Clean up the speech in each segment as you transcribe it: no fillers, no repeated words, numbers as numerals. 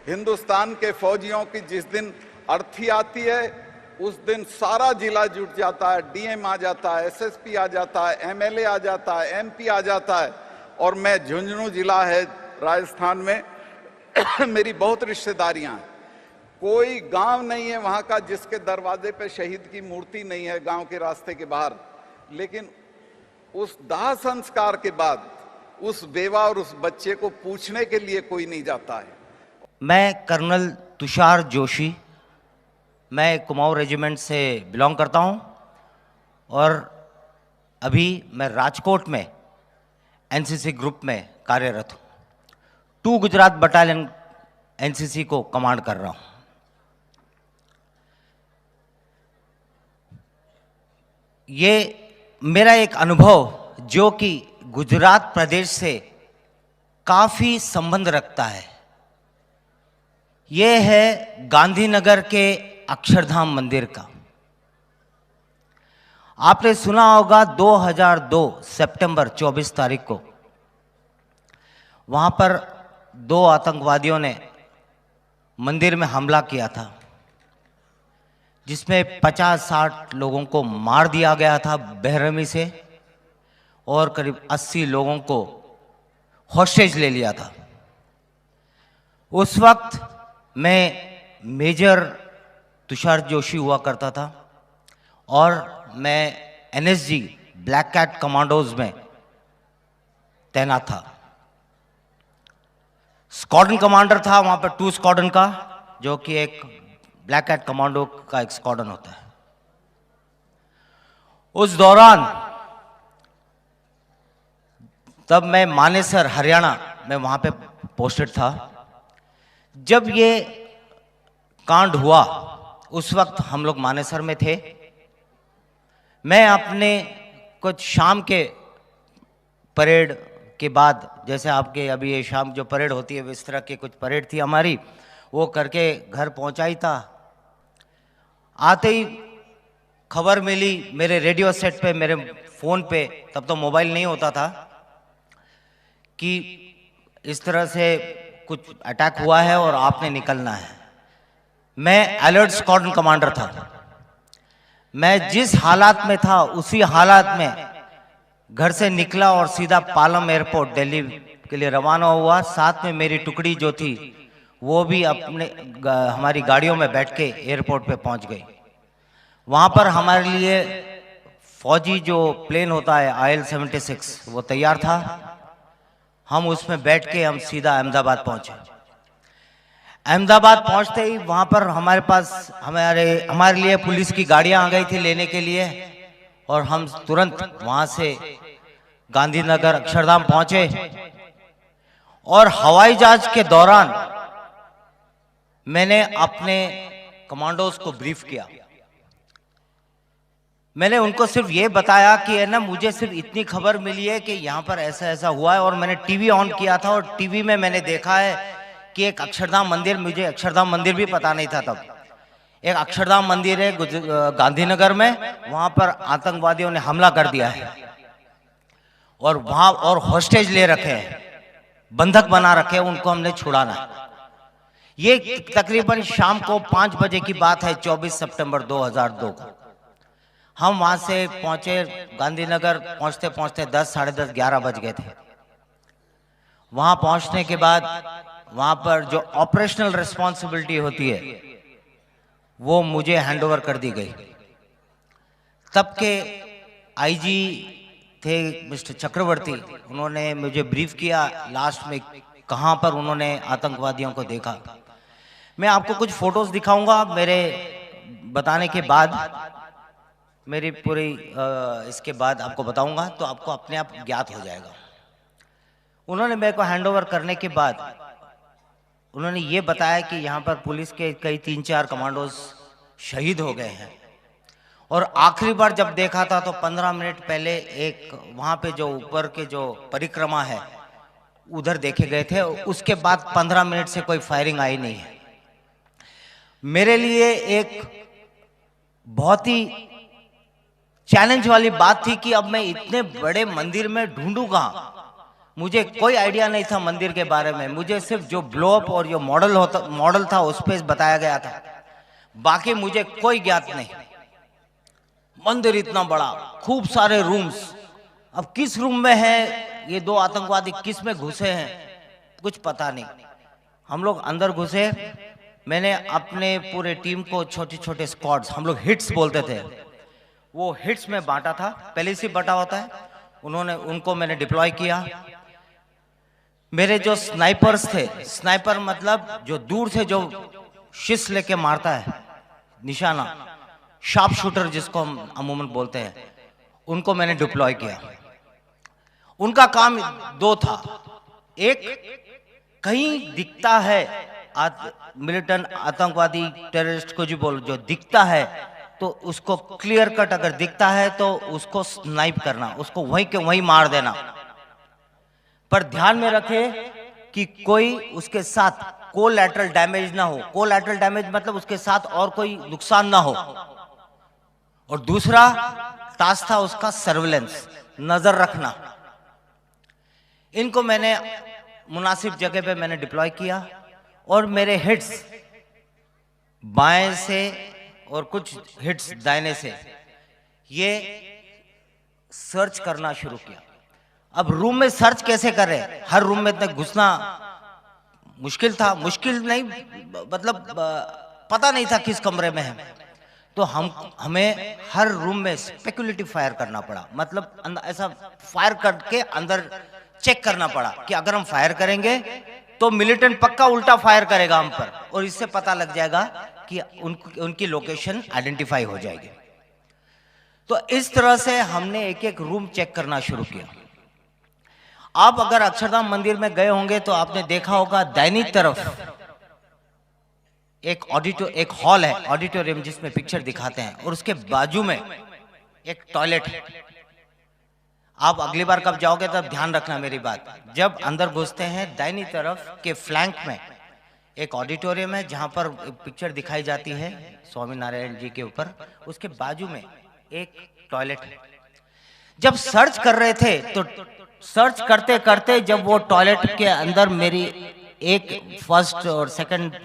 हिंदुस्तान के फौजियों की जिस दिन अर्थी आती है उस दिन सारा जिला जुट जाता है, डीएम आ जाता है, एसएसपी आ जाता है, एमएलए आ जाता है, एमपी आ जाता है। और मैं झुंझुनू जिला है राजस्थान में मेरी बहुत रिश्तेदारियां हैं। कोई गांव नहीं है वहां का जिसके दरवाजे पे शहीद की मूर्ति नहीं है, गांव के रास्ते के बाहर। लेकिन उस दाह संस्कार के बाद उस बेवा और उस बच्चे को पूछने के लिए कोई नहीं जाता है। मैं कर्नल तुषार जोशी, मैं कुमाऊं रेजिमेंट से बिलोंग करता हूं और अभी मैं राजकोट में एनसीसी ग्रुप में कार्यरत हूं। 2 गुजरात बटालियन एनसीसी को कमांड कर रहा हूं। ये मेरा एक अनुभव जो कि गुजरात प्रदेश से काफ़ी संबंध रखता है, ये है गांधीनगर के अक्षरधाम मंदिर का। आपने सुना होगा 2002 सितंबर 24 तारीख को वहां पर 2 आतंकवादियों ने मंदिर में हमला किया था, जिसमें 50-60 लोगों को मार दिया गया था बेरहमी से और करीब 80 लोगों को हॉस्टेज ले लिया था। उस वक्त मैं मेजर तुषार जोशी हुआ करता था और मैं एनएसजी ब्लैक कैट कमांडोज में तैनात था। स्क्वाड्रन कमांडर था वहां पर 2 स्क्वाड्रन का, जो कि एक ब्लैक कैट कमांडो का एक स्क्वाड्रन होता है। उस दौरान तब मैं मानेसर हरियाणा में वहां पे पोस्टेड था। जब ये कांड हुआ उस वक्त हम लोग मानेसर में थे। मैं अपने कुछ शाम के परेड के बाद, जैसे आपके अभी ये शाम जो परेड होती है इस तरह की कुछ परेड थी हमारी, वो करके घर पहुंचा ही था। आते ही खबर मिली मेरे रेडियो सेट पे, मेरे फ़ोन पे, तब तो मोबाइल नहीं होता था, कि इस तरह से कुछ अटैक हुआ है और आपने निकलना है। मैं अलर्ट स्क्वाड्रन कमांडर था। मैं जिस हालात में था उसी हालात में घर से निकला और सीधा पालम एयरपोर्ट दिल्ली के लिए रवाना हुआ। साथ में मेरी टुकड़ी जो थी वो भी अपने हमारी गाड़ियों में बैठ के एयरपोर्ट पे पहुंच गई। वहां पर हमारे लिए फौजी जो प्लेन होता है IL-76 वो तैयार था। हम उसमें बैठ के हम सीधा अहमदाबाद पहुंचे। अहमदाबाद पहुंचते ही वहां पर हमारे पास हमारे लिए पुलिस की गाड़ियां आ गई थी लेने के लिए, और हम तुरंत वहां से गांधीनगर अक्षरधाम पहुंचे। और हवाई जहाज के दौरान मैंने अपने कमांडोज को ब्रीफ किया। मैंने उनको सिर्फ ये बताया कि है ना, मुझे सिर्फ इतनी खबर मिली है कि यहाँ पर ऐसा ऐसा हुआ है, और मैंने टीवी ऑन किया था और टीवी में मैंने देखा है कि एक अक्षरधाम मंदिर, मुझे अक्षरधाम मंदिर भी पता नहीं था तब, एक अक्षरधाम मंदिर है गांधीनगर में, वहां पर आतंकवादियों ने हमला कर दिया है और वहां और हॉस्टेज ले रखे हैं, बंधक बना रखे हैं, उनको हमने छुड़ाना है। ये तकरीबन शाम को 5 बजे की बात है, 24 सितंबर 2002 को। हम वहां से पहुंचे गांधीनगर, पहुंचते पहुंचते 10, साढ़े 10, 11 बज गए थे। वहां पहुंचने के बाद वहां पर जो ऑपरेशनल रिस्पॉन्सिबिलिटी होती है वो मुझे हैंडओवर कर दी गई। तब के आईजी थे मिस्टर चक्रवर्ती, उन्होंने मुझे ब्रीफ किया लास्ट में कहां पर उन्होंने आतंकवादियों को देखा। मैं आपको कुछ फोटोज दिखाऊंगा मेरे बताने के बाद, मेरी पूरी इसके बाद आपको बताऊंगा तो आपको अपने आप ज्ञात हो जाएगा। उन्होंने मेरे को हैंडओवर करने के बाद उन्होंने ये बताया कि यहाँ पर पुलिस के कई 3-4 कमांडोज शहीद हो गए हैं, और आखिरी बार जब देखा था तो 15 मिनट पहले एक वहाँ पे जो ऊपर के जो परिक्रमा है उधर देखे गए थे। उसके बाद 15 मिनट से कोई फायरिंग आई नहीं है। मेरे लिए एक बहुत ही चैलेंज वाली बात थी कि अब मैं इतने बड़े मंदिर में ढूंढूं कहां, मुझे कोई आइडिया नहीं था मंदिर के बारे में, मुझे सिर्फ जो ब्लोअप और जो मॉडल था उस पर बताया गया था, बाकी मुझे कोई ज्ञात नहीं। मंदिर इतना बड़ा, खूब सारे रूम्स, अब किस रूम में है ये दो आतंकवादी, किस में घुसे हैं कुछ पता नहीं। हम लोग अंदर घुसे, मैंने अपने पूरे टीम को छोटे छोटे स्क्वाड्स, हम लोग हिट्स बोलते थे, वो हिट्स में बांटा था, पहले से बटा होता है, उनको मैंने डिप्लॉय किया। मेरे जो स्नाइपर्स थे, स्नाइपर मतलब जो दूर से जो शिश लेके मारता है, निशाना, शार्प शूटर जिसको हम अमूमन बोलते हैं, उनको मैंने डिप्लॉय किया। उनका काम दो था, एक कहीं दिखता है मिलिटेंट आतंकवादी टेररिस्ट को जो बोलो, जो दिखता है तो उसको क्लियर कट, अगर दिखता है तो उसको स्नाइप करना, उसको वहीं के वहीं मार देना। पर ध्यान में रखे कि कोई उसके साथ कोलैटरल डैमेज ना हो। कोलैटरल डैमेज मतलब उसके साथ और कोई नुकसान ना हो। और दूसरा टास्क था उसका सर्विलेंस, नजर रखना। इनको मैंने मुनासिब जगह पे मैंने डिप्लॉय किया और मेरे हिट्स बाएं से और कुछ हिट्स दाहिने से ये सर्च करना शुरू किया। अब रूम में सर्च कैसे करें, हर रूम में तक घुसना मुश्किल था, मुश्किल नहीं मतलब पता नहीं था किस कमरे में है, तो हमें हर रूम में स्पेकुलेटिव फायर करना पड़ा, मतलब ऐसा फायर करके अंदर चेक करना पड़ा कि अगर हम फायर करेंगे तो मिलिटेंट पक्का उल्टा फायर करेगा हम पर, और इससे पता लग जाएगा कि उनकी लोकेशन आइडेंटिफाई हो जाएगी। तो इस तरह से हमने एक एक रूम चेक करना शुरू किया। आप अगर अक्षरधाम मंदिर में गए होंगे तो आपने देखा होगा दाहिनी तरफ एक हॉल है, ऑडिटोरियम जिसमें पिक्चर दिखाते हैं, और उसके बाजू में एक टॉयलेट है। आप अगली बार कब जाओगे तब ध्यान रखना मेरी बात, जब अंदर घुसते हैं दाहिनी तरफ के फ्लैंक में एक ऑडिटोरियम है जहां पर पिक्चर दिखाई जाती है स्वामी नारायण जी के ऊपर, उसके बाजू में एक टॉयलेट है। जब सर्च कर रहे थे तो सर्च करते करते जब वो टॉयलेट के अंदर मेरी एक फर्स्ट और सेकंड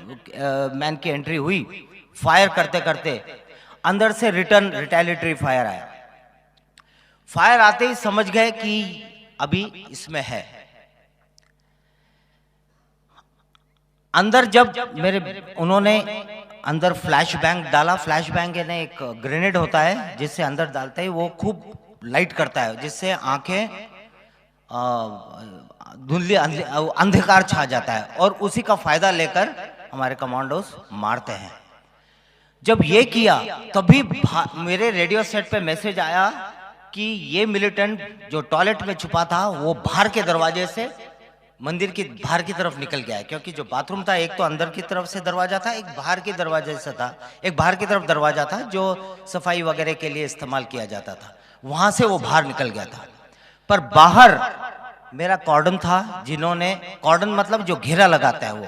मैन की एंट्री हुई, फायर करते करते अंदर से रिटर्न रिटेलिटरी फायर आया। फायर आते ही समझ गए कि अभी इसमें है। अंदर जब उन्होंने अंदर फ्लैश बैंग डाला, फ्लैश बैंग यानी एक ग्रेनेड होता है जिससे अंदर डालते ही वो खूब लाइट करता है, जिससे आंखें धुंधली अंधकार छा जाता है, और उसी का फायदा लेकर हमारे कमांडोज मारते हैं। जब ये किया तभी मेरे रेडियो सेट पे मैसेज आया कि ये मिलिटेंट जो टॉयलेट में छुपा था वो बाहर के दरवाजे से मंदिर की बाहर की तरफ निकल गया है, क्योंकि जो बाथरूम था एक तो अंदर की तरफ से दरवाजा था, एक बाहर के दरवाजे से था, एक बाहर की तरफ दरवाजा था जो सफाई वगैरह के लिए इस्तेमाल किया जाता था, वहां से वो बाहर निकल गया था। पर बाहर मेरा कॉर्डन था, जिन्होंने कॉर्डन मतलब जो घेरा लगाता है, वो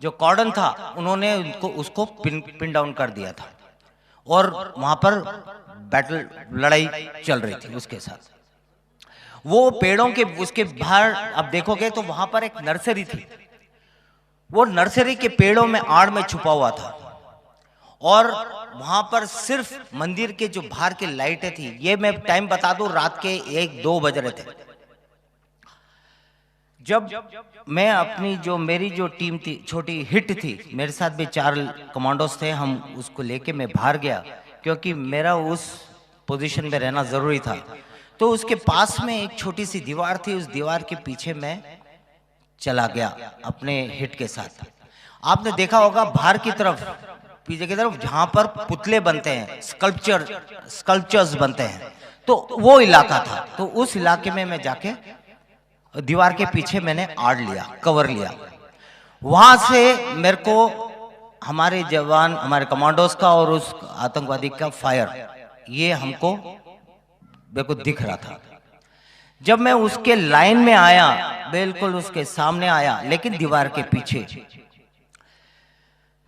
जो कॉर्डन था उन्होंने उसको पिन डाउन कर दिया था, और वहां पर बैटल लड़ाई चल रही थी उसके साथ। वो पेड़ों के उसके बाहर अब देखोगे तो वहां पर एक नर्सरी थी, वो नर्सरी के पेड़ों में आड़ में छुपा हुआ था, और वहां पर सिर्फ मंदिर के जो बाहर की लाइटें थी, ये मैं टाइम बता दूं रात के 1-2 बज रहे थे। जब मैं अपनी जो मेरी जो टीम थी, छोटी हिट थी, मेरे साथ भी 4 कमांडोज थे, हम उसको लेके मैं बाहर गया क्योंकि मेरा उस पोजीशन में रहना जरूरी था। तो उसके पास में एक छोटी सी दीवार थी, उस दीवार के पीछे मैं चला गया अपने हिट के साथ। आपने देखा होगा बाहर की तरफ, पीछे की तरफ जहां पर पुतले बनते हैं, स्कल्पचर्स बनते हैं, तो वो इलाका था। तो उस इलाके में मैं जाके दीवार के पीछे मैंने आड़ लिया, कवर लिया। वहां से मेरे को हमारे जवान, हमारे कमांडोज का और उस आतंकवादी का फायर, ये हमको मेरे को दिख रहा था। जब मैं उसके लाइन में आया, बिल्कुल उसके सामने आया, लेकिन दीवार के पीछे,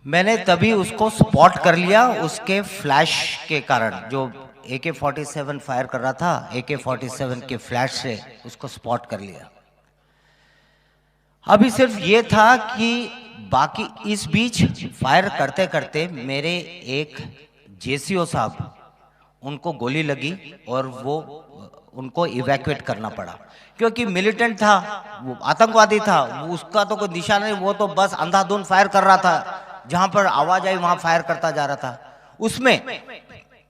मैंने तभी उसको स्पॉट कर लिया उसके फ्लैश के कारण। जो AK-47 फायर कर रहा था, AK-47 के फ्लैश से उसको स्पॉट कर लिया। अभी सिर्फ ये था कि बाकी इस बीच फायर करते करते मेरे एक जेसीओ साहब, उनको गोली लगी और वो उनको इवैक्यूएट करना पड़ा, क्योंकि मिलिटेंट था, वो आतंकवादी था, वो उसका तो कोई निशान नहीं, वो तो बस अंधाधुंध फायर कर रहा था, जहां पर आवाज आई वहां फायर करता जा रहा था। उसमें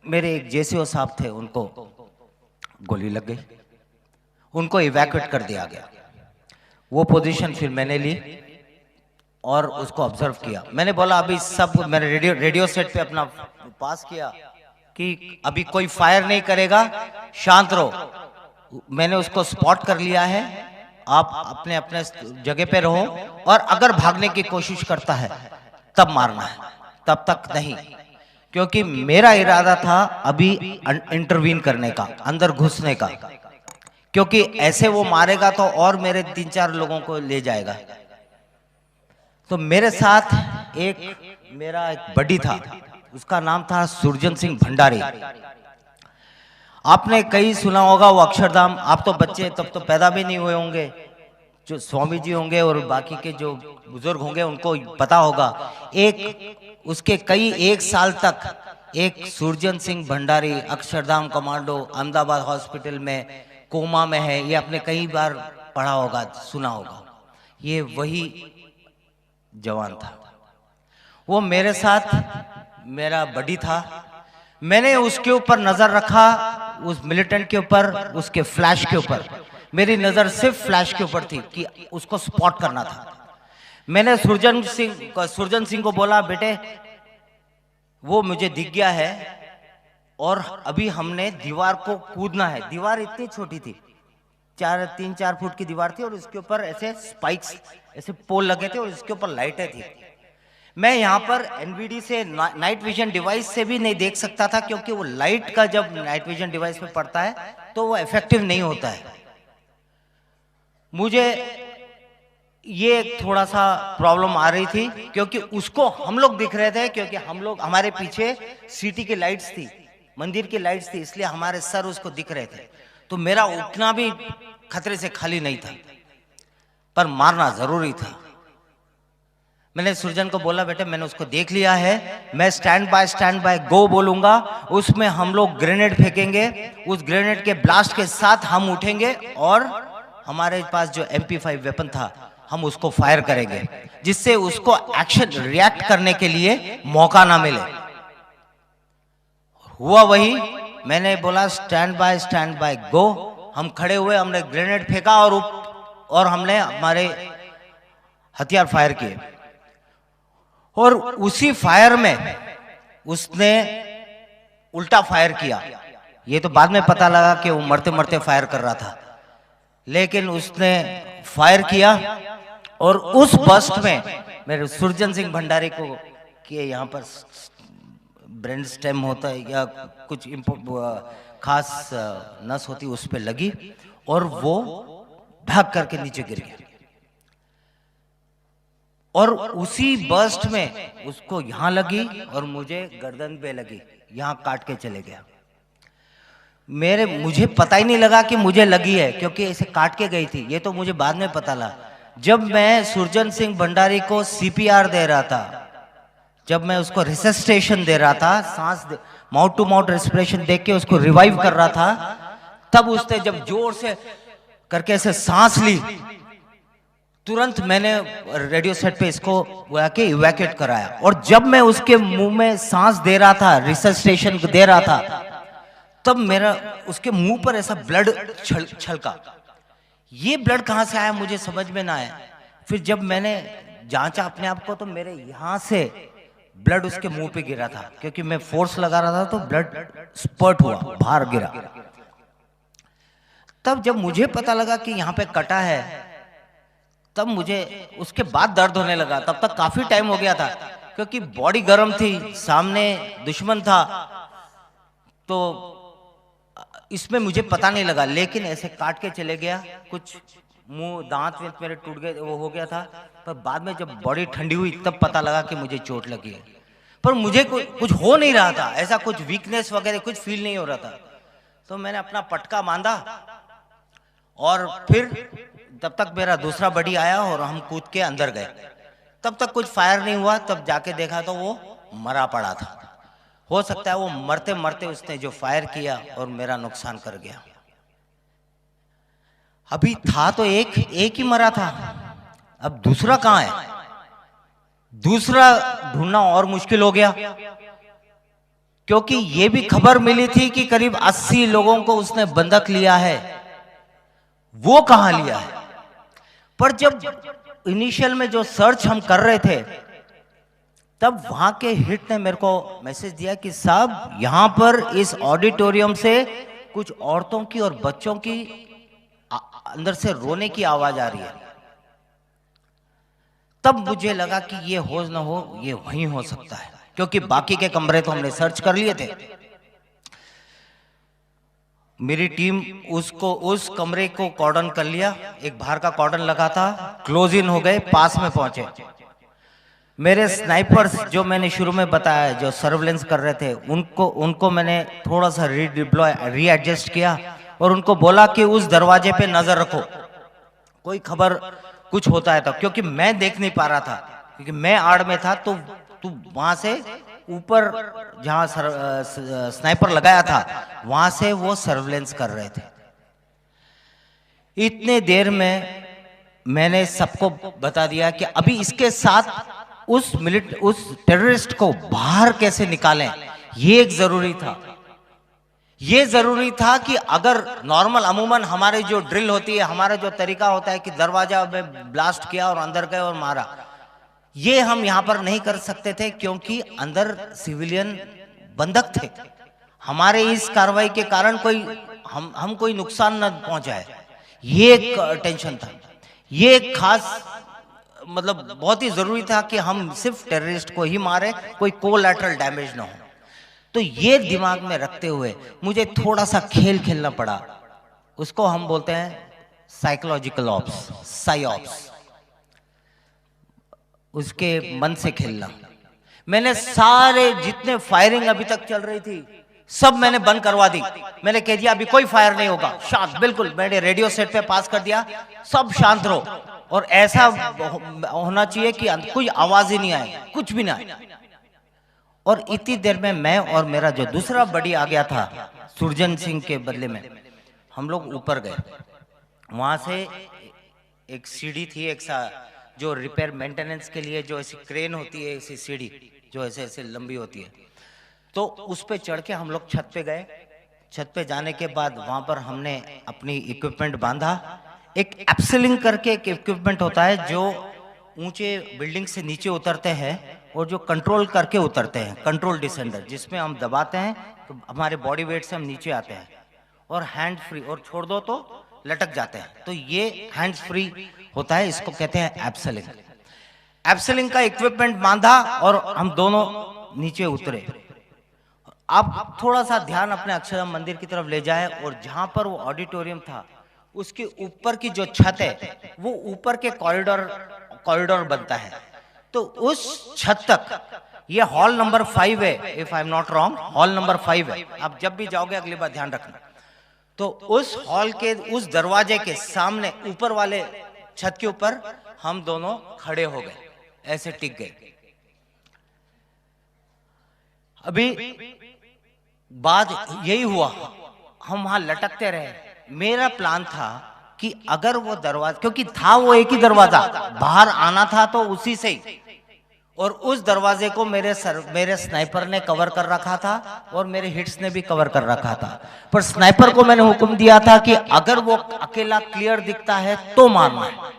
मेरे एक जेसीओ साहब थे, उनको गोली लग गई, उनको इवैक्यूएट कर दिया गया। वो पोजीशन फिर मैंने ली और उसको ऑब्जर्व किया। मैंने बोला अभी सब, मैंने रेडियो सेट पे अपना पास किया कि अभी कोई फायर नहीं करेगा, शांत रहो। मैंने उसको स्पॉट कर लिया है, आप अपने अपने जगह पे रहो, और अगर भागने की कोशिश करता है तब मारना है, तब तक नहीं, क्योंकि मेरा इरादा था अभी इंटरवीन करने का, अंदर घुसने का, क्योंकि ऐसे वो मारेगा तो और मेरे 3-4 लोगों को ले जाएगा। तो मेरे साथ मेरा एक बडी था, उसका नाम था सुरजन सिंह भंडारी। आपने कहीं सुना होगा वो अक्षरधाम, आप तो बच्चे तब तो पैदा भी नहीं हुए होंगे, जो स्वामी जी होंगे और बाकी के जो बुजुर्ग होंगे उनको पता होगा। उसके कई 1 साल तक एक सुरजन सिंह भंडारी अक्षरधाम कमांडो अहमदाबाद हॉस्पिटल में कोमा में है, ये आपने कई बार पढ़ा होगा, सुना होगा। ये वही जवान था, वो मेरे साथ मेरा बडी था। मैंने उसके ऊपर नजर रखा, उस मिलिटेंट के ऊपर, उसके फ्लैश के ऊपर। मेरी नजर सिर्फ फ्लैश के ऊपर थी कि उसको स्पॉट करना था। मैंने सुरजन सिंह को बोला, बेटे वो मुझे दिख गया है और अभी हमने दीवार को कूदना है। दीवार इतनी छोटी थी, 3-4 फुट की दीवार थी, और उसके ऊपर ऐसे स्पाइक्स, ऐसे पोल लगे थे और इसके ऊपर लाइटें थी। मैं यहाँ पर एनवीडी से नाइट विजन डिवाइस से भी नहीं देख सकता था, क्योंकि वो लाइट का जब नाइट विजन डिवाइस पे पड़ता है तो वो इफेक्टिव नहीं होता है। मुझे ये थोड़ा सा प्रॉब्लम आ रही थी, क्योंकि उसको हम लोग दिख रहे थे, क्योंकि हमारे पीछे सिटी की लाइट्स थी, मंदिर की लाइट्स थी, इसलिए हमारे सर उसको दिख रहे थे। तो मेरा उठना भी खतरे से खाली नहीं था, पर मारना जरूरी था। मैंने सुरजन को बोला, बेटे मैंने उसको देख लिया है, मैं स्टैंड बाय गो बोलूंगा, उसमें हम लोग ग्रेनेड फेंकेंगे, उस ग्रेनेड के ब्लास्ट के साथ हम उठेंगे और हमारे पास जो MP5 वेपन था हम उसको फायर करेंगे, जिससे उसको एक्शन रिएक्ट करने के लिए मौका ना मिले। हुआ वही, मैंने बोला स्टैंड बाय गो। हम खड़े हुए, हमने ग्रेनेड फेंका और हमने हमारे हथियार फायर किए, और उसी फायर में उसने उल्टा फायर किया। ये तो बाद में पता लगा कि वो मरते मरते फायर कर रहा था, लेकिन उसने फायर किया और उस बस्ट में मेरे सुरजन सिंह भंडारी को कि यहाँ पर ब्रेन स्टेम होता है या कुछ खास नस होती, उस पर लगी और वो भाग करके नीचे गिर गया। और उसी बस्ट में उसको यहां लगी और मुझे गर्दन पे लगी, यहां काट के चले गया। मुझे पता ही नहीं लगा कि मुझे लगी है, क्योंकि ऐसे काट के गई थी। ये तो मुझे बाद में पता लगा, जब मैं सुरजन सिंह भंडारी को CPR दे रहा था, जब मैं उसको रिसस्टेशन दे रहा था, माउथ टू माउथ रेस्पिरेशन देख के उसको रिवाइव कर रहा था, तब उसने जब जोर से करके ऐसे सांस ली, तुरंत मैंने रेडियो सेट पे इसको के इवैक्यूएट कराया। और जब मैं उसके मुंह में सांस दे रहा था, रिसस्टेशन दे रहा था, तब मेरा उसके मुंह पर ऐसा ब्लड छलका। ये ब्लड कहां से आया मुझे समझ में ना आया। फिर जब मैंने जांचा अपने आप को, तो मेरे यहां से ब्लड उसके मुंह पे गिरा था, क्योंकि मैं फोर्स लगा रहा था, तो ब्लड स्पर्ट हुआ, बाहर गिरा। तब जब मुझे पता लगा कि यहाँ पे कटा है, तब मुझे उसके बाद दर्द होने लगा। तब तक काफी टाइम हो गया था, क्योंकि बॉडी गर्म थी, सामने दुश्मन था, तो इसमें मुझे पता नहीं लगा। लेकिन ऐसे काट के चले गया, कुछ मुंह दांत मेरे टूट गए, वो हो गया था। पर बाद में जब बॉडी ठंडी हुई तब पता लगा कि मुझे चोट लगी है, पर मुझे कुछ हो नहीं रहा था, ऐसा कुछ वीकनेस वगैरह कुछ फील नहीं हो रहा था। तो मैंने अपना पटका बांधा और फिर तब तक मेरा दूसरा बडी आया और हम कूद के अंदर गए। तब तक कुछ फायर नहीं हुआ, तब जाके देखा तो वो मरा पड़ा था। हो सकता है वो मरते मरते उसने जो फायर किया और मेरा नुकसान कर गया। अभी था तो एक ही मरा था, अब दूसरा कहां है? दूसरा ढूंढना और मुश्किल हो गया, क्योंकि ये भी खबर मिली थी कि करीब 80 लोगों को उसने बंधक लिया है। वो कहां लिया है? पर जब इनिशियल में जो सर्च हम कर रहे थे, तब वहां के हिट ने मेरे को मैसेज दिया कि साहब यहां पर इस ऑडिटोरियम से कुछ औरतों की और बच्चों की अंदर से रोने की आवाज आ रही है। तब मुझे लगा कि ये हो ना हो, ये वहीं हो सकता है, क्योंकि बाकी के कमरे तो हमने सर्च कर लिए थे। मेरी टीम उस कमरे को कॉर्डन कर लिया, एक बाहर का कॉर्डन लगा था, क्लोज इन हो गए, पास में पहुंचे। मेरे स्नाइपर्स जो मैंने शुरू में बताया, जो सर्वेलेंस कर रहे थे, उनको मैंने थोड़ा सा रीएडजस्ट किया और उनको बोला कि उस दरवाजे पे नजर रखो, कोई खबर कुछ होता है तो, क्योंकि मैं देख नहीं पा रहा था, क्योंकि मैं आड़ में था। तो वहां से ऊपर जहां स्नाइपर लगाया था, वहां से वो सर्वेलेंस कर रहे थे। इतने देर में मैंने सबको बता दिया कि अभी इसके साथ उस टेररिस्ट को बाहर कैसे निकालें, ये एक जरूरी था। ये जरूरी था कि अगर नॉर्मल अमूमन हमारे जो ड्रिल होती है, हमारा जो तरीका होता है कि दरवाजा में ब्लास्ट किया और अंदर गए और मारा, ये हम यहां पर नहीं कर सकते थे, क्योंकि अंदर सिविलियन बंधक थे। हमारे इस कार्रवाई के कारण हम कोई नुकसान न पहुंचाए, ये एक टेंशन था। ये एक खास मतलब बहुत ही जरूरी था कि हम सिर्फ टेररिस्ट को ही मारे, कोई कोलैटरल डैमेज ना हो। तो ये दिमाग में रखते हुए मुझे थोड़ा सा खेल खेलना पड़ा। उसको हम बोलते हैं साइकोलॉजिकल ऑप्स, साइऑप्स, उसके मन से खेलना। मैंने सारे जितने फायरिंग अभी तक चल रही थी सब मैंने बंद करवा दी। मैंने कह दिया अभी कोई फायर नहीं होगा, शांत, बिल्कुल। मैंने रेडियो सेट पे पास कर दिया, सब शांत रहो, और ऐसा होना चाहिए कि कोई आवाज ही नहीं आए, कुछ भी ना आए। और इतनी देर में मैं और मेरा जो दूसरा बडी आ गया था सुरजन सिंह के बदले में, हम लोग ऊपर गए। वहां से एक सीढ़ी थी, एक जो रिपेयर मेंटेनेंस के लिए जो ऐसी क्रेन होती है, ऐसी सीढ़ी जो ऐसे ऐसे लंबी होती है, तो उस पे चढ़ के हम लोग छत पे गए। छत पे जाने के बाद वहां पर हमने अपनी इक्विपमेंट बांधा। एक एप्सिलिंग करके एक इक्विपमेंट होता है जो ऊंचे बिल्डिंग से नीचे उतरते हैं और जो कंट्रोल करके उतरते हैं, कंट्रोल डिसेंडर, जिसमें हम दबाते हैं तो हमारे बॉडी वेट से हम नीचे आते हैं, और हैंड फ्री, और छोड़ दो तो लटक जाते हैं। तो ये हैंड्स फ्री होता है, इसको कहते हैं एप्सिलिंग। एप्सिलिंग का इक्विपमेंट बांधा और हम दोनों नीचे उतरे। आप थोड़ा सा ध्यान अपने अक्षरधाम मंदिर की तरफ ले जाए, और जहां पर वो ऑडिटोरियम था उसके ऊपर की जो छत है वो ऊपर के कॉरिडोर बनता है। तो उस छत तक, ये हॉल नंबर 5 है, if I am not wrong, hall number 5 है। आप जब भी जाओगे अगली बार ध्यान रखना। तो उस हॉल के उस दरवाजे के सामने ऊपर वाले छत के ऊपर हम दोनों खड़े हो गए, ऐसे टिक गए। अभी बात यही हुआ, हम वहां लटकते रहे। मेरा प्लान था कि अगर वो दरवाजा, क्योंकि था वो एक ही दरवाजा, बाहर आना था तो उसी से ही, और उस दरवाजे को मेरे स्नाइपर ने कवर कर रखा था और मेरे हिट्स ने भी कवर कर रखा था। पर स्नाइपर को मैंने हुक्म दिया था कि अगर वो अकेला क्लियर दिखता है तो मारना है।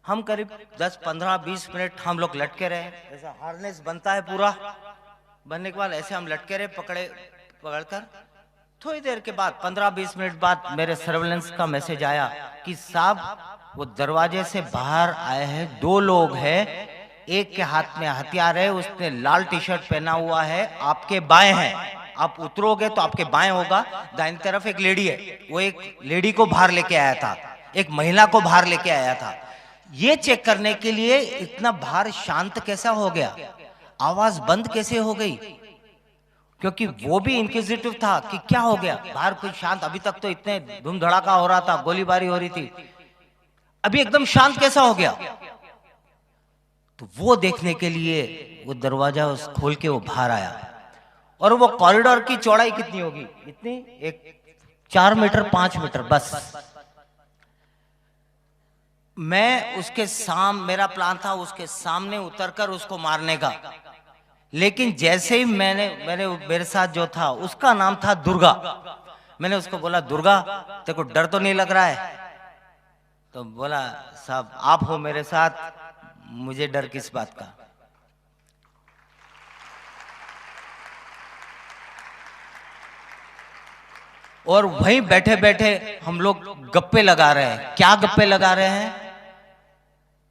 हम करीब 10, 15, 20 मिनट हम लोग लटके रहे। ऐसा हार्नेस बनता है पूरा, बनने के बाद ऐसे हम लटके रहे पकड़कर। थोड़ी देर के बाद 15-20 मिनट बाद मेरे सर्वेलेंस का मैसेज आया कि साहब वो दरवाजे से बाहर आए हैं, 2 लोग हैं, एक के हाथ में हथियार है, उसने लाल टी शर्ट पहना हुआ है, आपके बाएं हैं। आप उतरोगे तो आपके बाएं होगा, दाहिनी तरफ एक लेडी है, वो एक लेडी को बाहर लेके आया था, एक महिला को बाहर लेके आया था। ये चेक करने के लिए इतना बाहर शांत कैसा हो गया, आवाज बंद कैसे हो गई, क्योंकि वो भी इंक्विजिटिव था कि क्या हो गया बाहर, कोई शांत। अभी तक तो इतने धूम धड़ाका हो रहा था, गोलीबारी हो रही थी, अभी एकदम शांत कैसा हो गया? तो वो देखने के लिए वो दरवाजा खोल के वो बाहर आया। और वो कॉरिडोर की चौड़ाई कितनी होगी? इतनी, एक 4 मीटर 5 मीटर बस। मैं उसके मेरा प्लान था उसके सामने उतरकर उसको मारने का। लेकिन जैसे ही मेरे साथ जो था उसका नाम था दुर्गा, मैंने उसको बोला, दुर्गा तेरे को डर तो नहीं लग रहा है? तो बोला, साहब आप हो मेरे साथ, मुझे डर किस बात का? और वहीं बैठे बैठे हम लोग गप्पे लगा रहे हैं। क्या गप्पे लगा रहे हैं?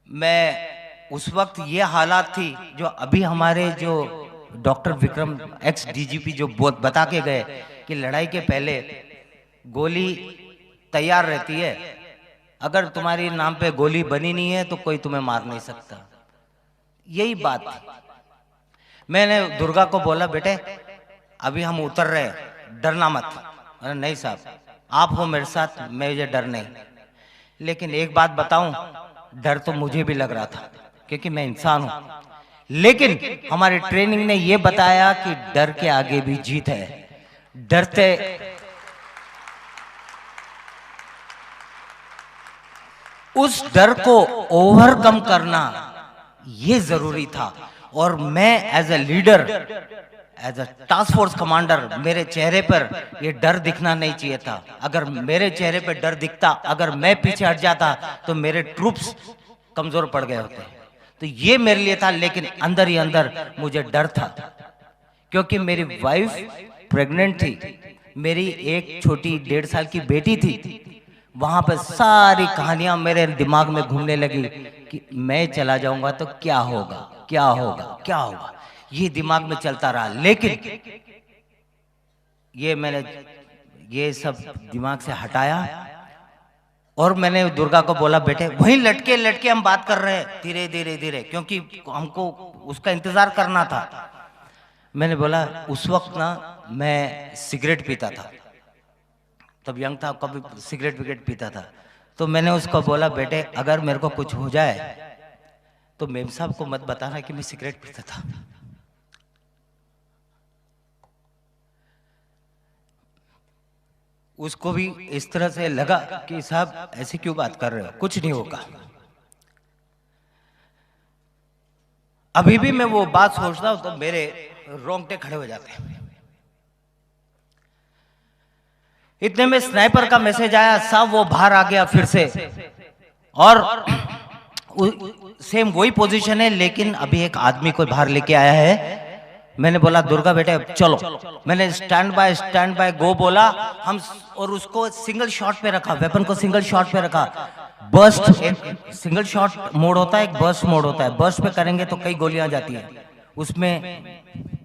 मैं उस वक्त ये हालात थी जो अभी हमारे जो डॉक्टर विक्रम एक्स डीजीपी जो बता के गए कि लड़ाई के पहले गोली तैयार रहती है, अगर तुम्हारी नाम पे गोली बनी नहीं है तो कोई तुम्हें मार नहीं सकता। यही बात थी। मैंने दुर्गा को बोला, बेटे अभी हम उतर रहे हैं, डरना मत। अरे नहीं साहब, आप हो मेरे साथ, मुझे डर नहीं। लेकिन एक बात बताऊं, डर तो मुझे भी लग रहा था क्योंकि मैं इंसान हूं। लेकिन हमारी ट्रेनिंग ने यह बताया कि डर के आगे भी जीत है। डरते उस डर को ओवरकम करना यह जरूरी था। और मैं as a leader, as a task force commander, मेरे चेहरे पर यह डर दिखना नहीं चाहिए था। अगर मेरे चेहरे पर डर दिखता, अगर मैं पीछे हट जाता तो मेरे ट्रूप्स कमजोर पड़ गए होते। तो ये मेरे लिए था। लेकिन अंदर ही अंदर मुझे डर था क्योंकि मेरी वाइफ प्रेग्नेंट थी, मेरी एक छोटी 1.5 साल की बेटी थी। वहां पर सारी कहानियां मेरे दिमाग में घूमने लगी कि मैं चला जाऊंगा तो क्या होगा, क्या होगा, क्या होगा, ये दिमाग में चलता रहा। लेकिन मैंने ये सब दिमाग से हटाया और मैंने दुर्गा को बोला, बेटे वहीं लटके लटके हम बात कर रहे हैं, धीरे धीरे धीरे, क्योंकि हमको उसका इंतजार करना था। मैंने बोला, उस वक्त ना मैं सिगरेट पीता था, तब यंग था, कभी सिगरेट विगरेट पीता था। तो मैंने उसको बोला, बेटे अगर मेरे को कुछ हो जाए तो मेम साहब को मत बताना कि मैं सिगरेट पीता था। उसको भी इस तरह से लगा कि साहब ऐसे क्यों बात कर रहे हो, कुछ नहीं होगा। अभी भी मैं वो बात सोचता हूं तो मेरे रोंगटे खड़े हो जाते हैं। इतने में स्नाइपर का मैसेज आया, साहब वो बाहर आ गया फिर से, और सेम वही पोजीशन है, लेकिन अभी एक आदमी को बाहर लेके आया है। मैंने बोला, दुर्गा बेटे चलो। मैंने स्टैंड बाय गो बोला हम, और उसको सिंगल शॉट पे रखा, वेपन को सिंगल शॉट पे रखा। बर्स्ट, एक सिंगल शॉट मोड होता है, एक बर्स्ट मोड होता है। बर्स्ट पे करेंगे तो कई गोलियां जाती है, उसमें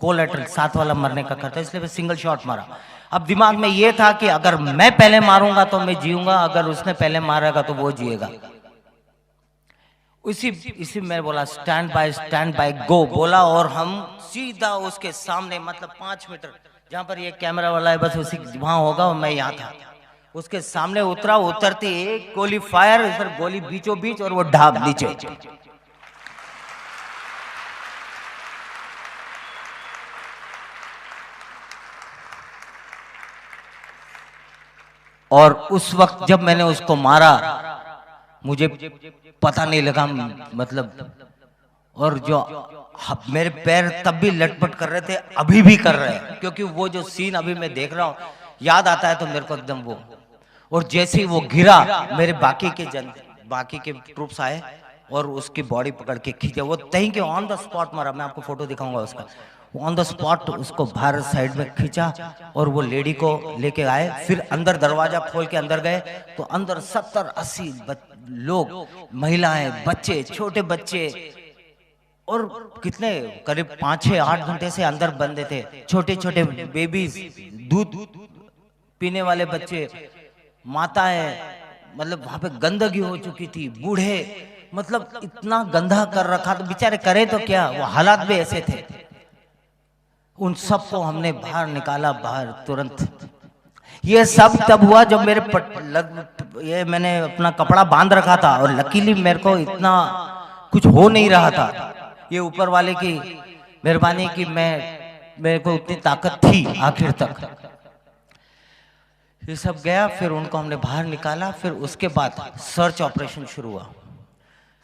कोलैटरल साथ वाला मरने का खतरा, इसलिए मैं सिंगल शॉट मारा। अब दिमाग में ये था कि अगर मैं पहले मारूंगा तो मैं जीऊंगा, अगर उसने पहले मारेगा तो वो जिएगा। इसी में बोला स्टैंड बाय गो बोला, और हम सीधा उसके सामने, मतलब 5 मीटर जहां पर ये कैमरा वाला है बस उसी वहां होगा, और मैं यहाँ था, उसके सामने उतरा। उतरते एक गोली फायर, इधर गोली बीचों बीच, और वो ढाब नीचे। और उस वक्त जब मैंने उसको मारा मुझे पता नहीं लगा, मतलब, और जो मेरे पैर तब भी लटपट कर रहे थे, अभी भी कर रहे हैं, क्योंकि वो जो सीन अभी मैं देख रहा हूं याद आता है तो मेरे को एकदम वो। और जैसे ही वो गिरा, मेरे बाकी के ट्रूप्स आए और उसकी बॉडी पकड़ के खींचे। वो तहीं के ऑन द स्पॉट मारा, मैं आपको फोटो दिखाऊंगा उसका। ऑन द स्पॉट उसको बाहर साइड में खींचा और वो लेडी को लेके आए। फिर अंदर दरवाजा खोल के अंदर गए तो अंदर 70-80 लोग, महिलाएं, बच्चे, छोटे बच्चे, और कितने करीब 5-6-8 घंटे से अंदर बंदे थे। छोटे छोटे बेबीज, दूध पीने वाले बच्चे, माताएं, मतलब वहां पे गंदगी हो चुकी थी, बूढ़े, मतलब इतना गंदा कर रखा। तो बेचारे करे तो क्या, वो हालात भी ऐसे थे। उन सबको हमने बाहर निकाला, बाहर तुरंत। ये सब तब हुआ जब मेरे ये मैंने अपना कपड़ा बांध रखा था और लकीली मेरे को इतना कुछ हो नहीं रहा था। ये ऊपर वाले की मेहरबानी कि मेरे को उतनी ताकत थी आखिर तक। ये सब गया, फिर उनको हमने बाहर निकाला। फिर उसके बाद सर्च ऑपरेशन शुरू हुआ।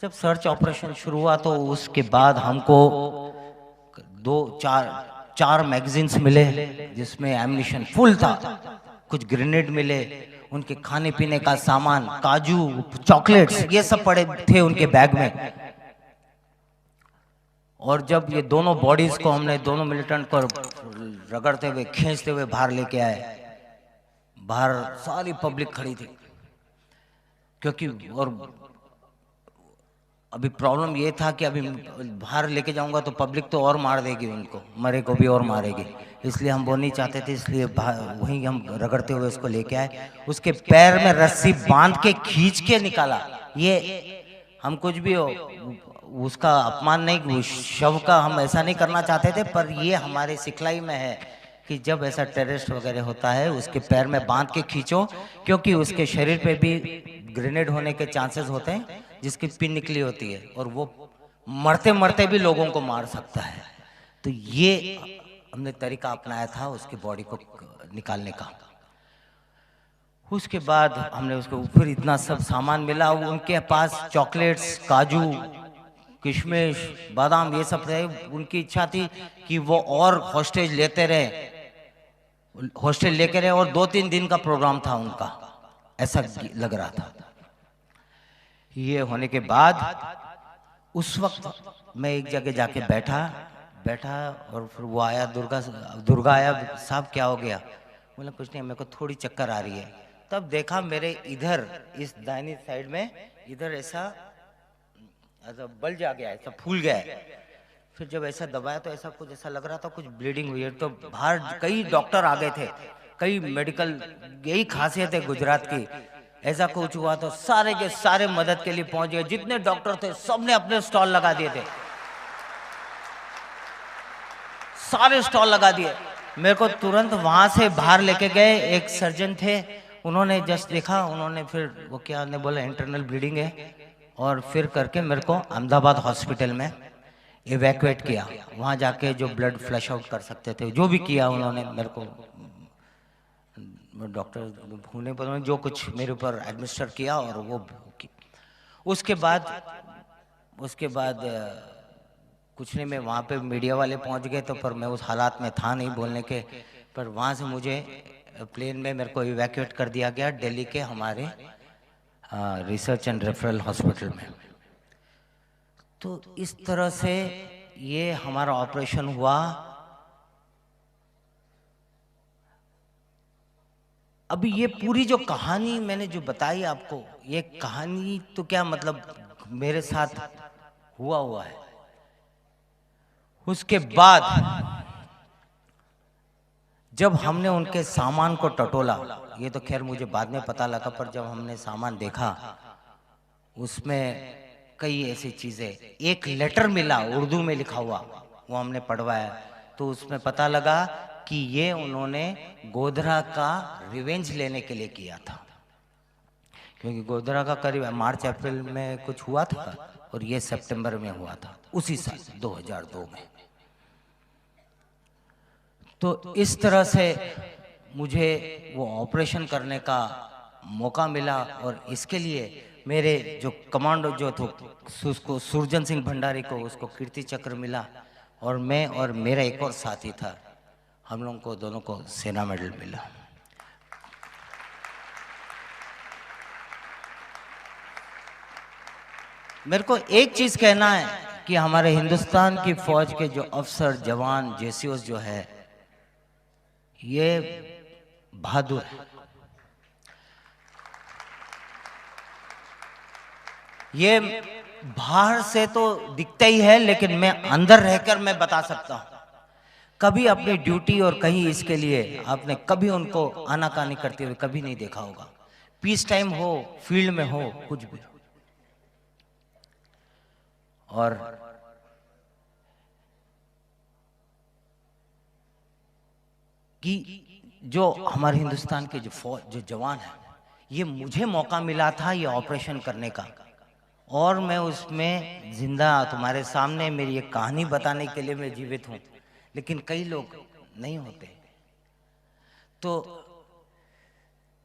जब सर्च ऑपरेशन शुरू हुआ तो उसके बाद हमको चार मैगजीन्स मिले जिसमें एम्यूनिशन फुल था, कुछ ग्रेनेड मिले, उनके खाने पीने का सामान, काजू, चॉकलेट्स, ये सब पड़े थे उनके बैग में। और जब ये दोनों बॉडीज को हमने दोनों मिलिटेंट को रगड़ते हुए खींचते हुए बाहर लेके आए, बाहर सारी पब्लिक खड़ी थी क्योंकि और अभी प्रॉब्लम ये था कि अभी बाहर लेके जाऊंगा तो पब्लिक तो और मार देगी, उनको मरे को भी और मारेगी, इसलिए हम वो नहीं चाहते थे। इसलिए वहीं हम रगड़ते हुए उसको लेके आए, उसके पैर में रस्सी बांध के खींच के निकाला। ये हम कुछ भी हो उसका अपमान नहीं, शव का हम ऐसा नहीं करना चाहते थे, पर ये हमारे सिखलाई में है कि जब ऐसा टेररिस्ट वगैरह होता है उसके पैर में बांध के खींचो, क्योंकि उसके शरीर पे भी ग्रेनेड होने के चांसेस होते हैं जिसकी पिन निकली होती है और वो मरते मरते भी लोगों को मार सकता है। तो ये हमने तरीका अपनाया था उसकी बॉडी को निकालने का। उसके बाद हमने उसको ऊपर इतना सब सामान मिला, उनके पास चॉकलेट्स, काजू, किशमिश, बादाम ये सब थे। उनकी इच्छा थी कि वो और हॉस्टेज लेते रहे, हॉस्टेज लेके रहे, और 2-3 दिन का प्रोग्राम था उनका, ऐसा लग रहा था। ये होने के बाद उस वक्त मैं एक जगह जाके बैठा और फिर वो आया, दुर्गा आया, साहब क्या हो गया? बोला कुछ नहीं, मेरे को थोड़ी चक्कर आ रही है। तब देखा मेरे इधर इस दाहिनी साइड में इधर ऐसा बल्ज आ गया, ऐसा फूल गया है। फिर जब ऐसा दबाया तो ऐसा कुछ ऐसा लग रहा था कुछ ब्लीडिंग हुई है। तो बाहर कई डॉक्टर आ गए थे, कई मेडिकल, यही खासियत है गुजरात की, ऐसा कुछ हुआ तो सारे के सारे मदद के लिए पहुंच गए। जितने डॉक्टर थे सबने अपने स्टॉल लगा दिए थे, सारे स्टॉल लगा दिए। मेरे को तुरंत वहां से बाहर लेके गए, एक सर्जन थे, उन्होंने जस्ट देखा, उन्होंने फिर वो क्या ने बोला इंटरनल ब्लीडिंग है, और फिर करके मेरे को अहमदाबाद हॉस्पिटल में इवैक्यूएट किया। वहां जाके जो ब्लड फ्लश आउट कर सकते थे जो भी किया उन्होंने, मेरे को डॉक्टर भूने पर जो कुछ मेरे ऊपर एडमिनिस्टर किया और वो उसके बाद कुछ नहीं, मैं वहाँ पे मीडिया वाले पहुँच गए तो, पर मैं उस हालात में था नहीं बोलने के, पर वहाँ से मुझे प्लेन में मेरे को इवैक्यूएट कर दिया गया दिल्ली के हमारे रिसर्च एंड रेफरल हॉस्पिटल में। तो इस तरह से ये हमारा ऑपरेशन हुआ। अभी ये पूरी जो कहानी मैंने जो बताई आपको, ये कहानी तो क्या मतलब मेरे साथ हुआ है। उसके बाद जब हमने उनके सामान को टटोला, ये तो खैर मुझे बाद में पता लगा, पर जब हमने सामान देखा उसमें कई ऐसी चीजें, एक लेटर मिला उर्दू में लिखा हुआ, वो हमने पढ़वाया, तो उसमें पता लगा कि ये उन्होंने गोधरा का रिवेंज लेने के लिए किया था, क्योंकि गोधरा का करीब मार्च अप्रैल में कुछ हुआ था और ये सितंबर में हुआ था उसी साल 2002 में। तो इस तरह से मुझे वो ऑपरेशन करने का मौका मिला, और इसके लिए मेरे जो कमांडो जो थे उसको सुरजन सिंह भंडारी को उसको कीर्ति चक्र मिला, और मैं और मेरा एक और साथी था, हम लोगों को दोनों को सेना मेडल मिला। मेरे को एक चीज कहना है कि हमारे हिंदुस्तान की फौज के जो अफसर, जवान, जेसीओस जो है, ये बहादुर है। ये बाहर से तो दिखता ही है, लेकिन मैं अंदर रहकर मैं बता सकता हूं, कभी अपनी ड्यूटी और कहीं इसके लिए आपने कभी उनको आनाकानी करते हुए कभी नहीं देखा होगा। पीस टाइम हो, फील्ड में हो, कुछ भी। और कि जो हमारे हिंदुस्तान के जो जवान हैं, ये मुझे मौका मिला था ये ऑपरेशन करने का, और मैं उसमें जिंदा तुम्हारे सामने मेरी एक कहानी बताने के लिए मैं जीवित हूँ, लेकिन कई लोग नहीं होते। तो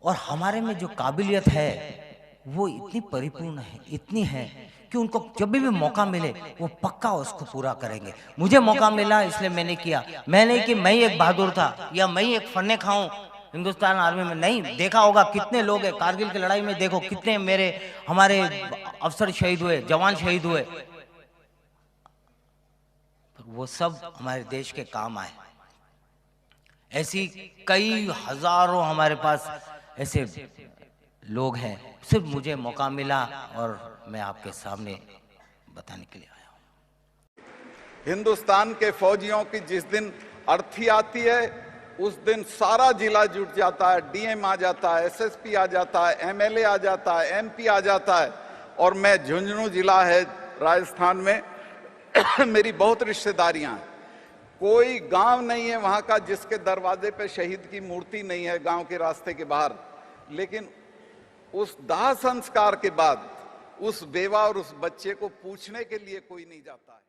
और हमारे में जो काबिलियत है वो इतनी परिपूर्ण है, इतनी है कि उनको जब भी मौका मिले वो पक्का उसको पूरा करेंगे। मुझे मौका मिला इसलिए मैंने किया। मैंने कि मैं ही एक बहादुर था या मैं ही एक फन्ने खाऊं हिंदुस्तान आर्मी में, नहीं। देखा होगा कितने लोग हैं कारगिल की लड़ाई में, देखो कितने मेरे हमारे अफसर शहीद हुए, जवान शहीद हुए, वो सब हमारे देश के काम आए। ऐसी कई हजारों हमारे पास ऐसे लोग हैं, सिर्फ मुझे मौका मिला और मैं आपके सामने बताने के लिए आया हूं। हिंदुस्तान के फौजियों की जिस दिन अर्थी आती है उस दिन सारा जिला जुट जाता है, डीएम आ जाता है, एसएसपी आ जाता है, एमएलए आ जाता है, एमपी आ जाता है। और मैं झुंझुनू जिला है राजस्थान में मेरी बहुत रिश्तेदारियां हैं। कोई गांव नहीं है वहां का जिसके दरवाजे पे शहीद की मूर्ति नहीं है, गांव के रास्ते के बाहर। लेकिन उस दाह संस्कार के बाद उस बेवा और उस बच्चे को पूछने के लिए कोई नहीं जाता है।